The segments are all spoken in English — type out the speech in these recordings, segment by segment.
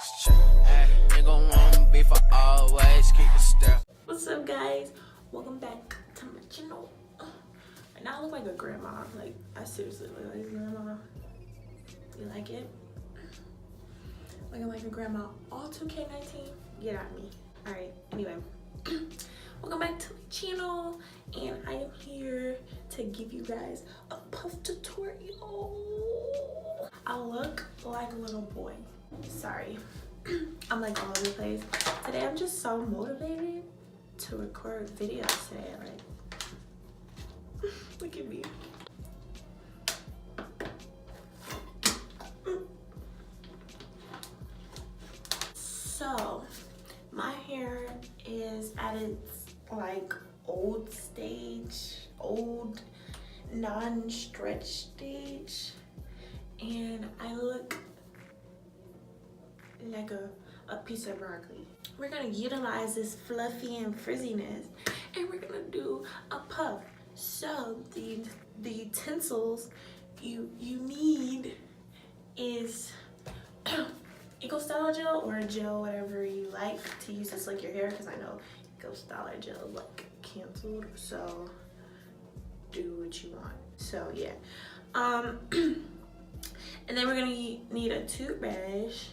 niggas trip. Nigga want beef for always keep the step. What's up, guys? Welcome back to my channel. Right now I look like a grandma. Like, I seriously look like a grandma. You like it? Looking like a grandma. All 2K19? Get at me. Alright, anyway. Welcome back to my channel. And I am here to give you guys a puff tutorial. I look like a little boy. Sorry. I'm like all over the place. Today I'm just so motivated to record videos today. Like, look at me. So, my hair is at its like old stage, old non-stretch stage, and I look like a piece of broccoli. We're gonna utilize this fluffy and frizziness, and we're gonna do a puff. So the utensils you need is Eco Styler gel or a gel, whatever you like to use to slick your hair, because I know Eco Styler gel is like canceled, so do what you want. So yeah, and then we're gonna need a toothbrush.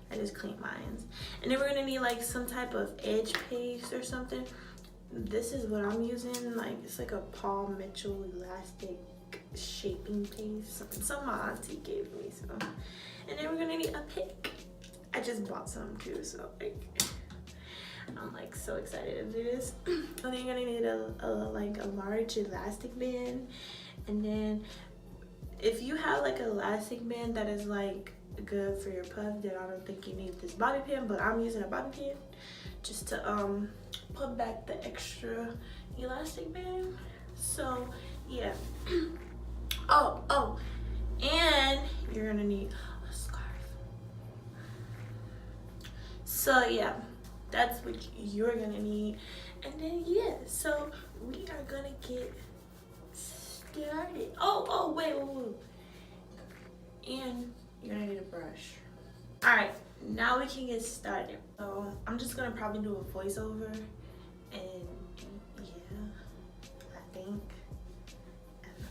I just cleaned mine. And then we're gonna need like some type of edge paste or something. This is what I'm using. Like, it's like a Paul Mitchell elastic shaping paste. Some my auntie gave me. So, and then we're gonna need a pick. I just bought some too. So like, I'm like so excited to do this. And then you're gonna need a large elastic band. And then if you have like an elastic band that is like good for your puff, then I don't think you need this bobby pin, but I'm using a bobby pin just to put back the extra elastic band. So yeah. oh, and you're gonna need a scarf. So yeah, that's what you're gonna need. And then yeah, so we are gonna get started. Oh wait. And you're gonna need a brush. All right, now we can get started. So I'm just gonna probably do a voiceover, and yeah, I don't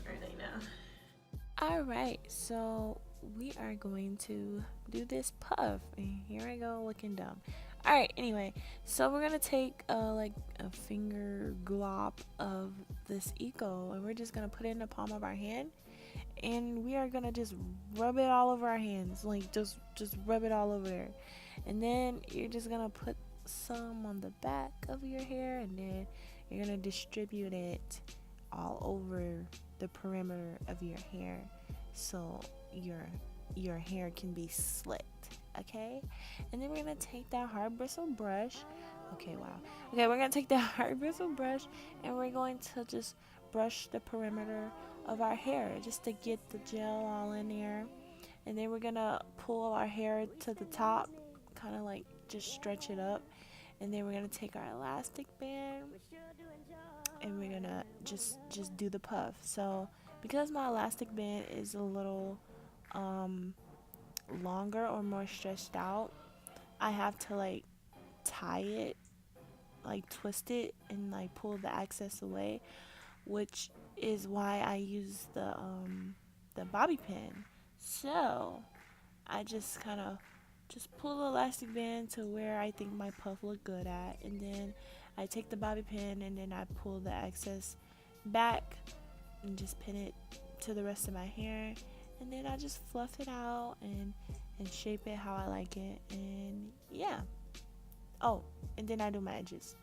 really know. All right, so we are going to do this puff, and here I go looking dumb. All right, anyway, so we're gonna take like a finger glop of this Eco, and we're just gonna put it in the palm of our hand. And we are gonna just rub it all over our hands, like just rub it all over there. And then you're just gonna put some on the back of your hair, and then you're gonna distribute it all over the perimeter of your hair, so your hair can be slicked, okay? And then we're gonna take that hard bristle brush. Okay, we're gonna take that hard bristle brush, and we're going to just brush the perimeter of our hair just to get the gel all in there. And then we're gonna pull our hair to the top, kind of like just stretch it up. And then we're gonna take our elastic band, and we're gonna just do the puff. So because my elastic band is a little longer or more stretched out, I have to like tie it, like twist it, and like pull the excess away, which is why I use the bobby pin. So I just kind of pull the elastic band to where I think my puff look good at, and then I take the bobby pin, and then I pull the excess back and just pin it to the rest of my hair, and then I just fluff it out and shape it how I like it. And yeah. Oh, and then I do my edges.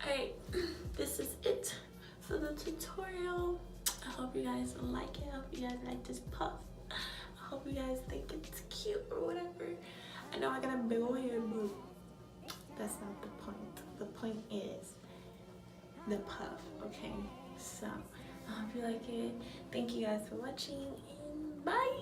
Alright, this is it for the tutorial. I hope you guys like it. I hope you guys like this puff. I hope you guys think it's cute or whatever. I know I got a big old head, but that's not the point. The point is the puff, okay? So I hope you like it. Thank you guys for watching, and bye.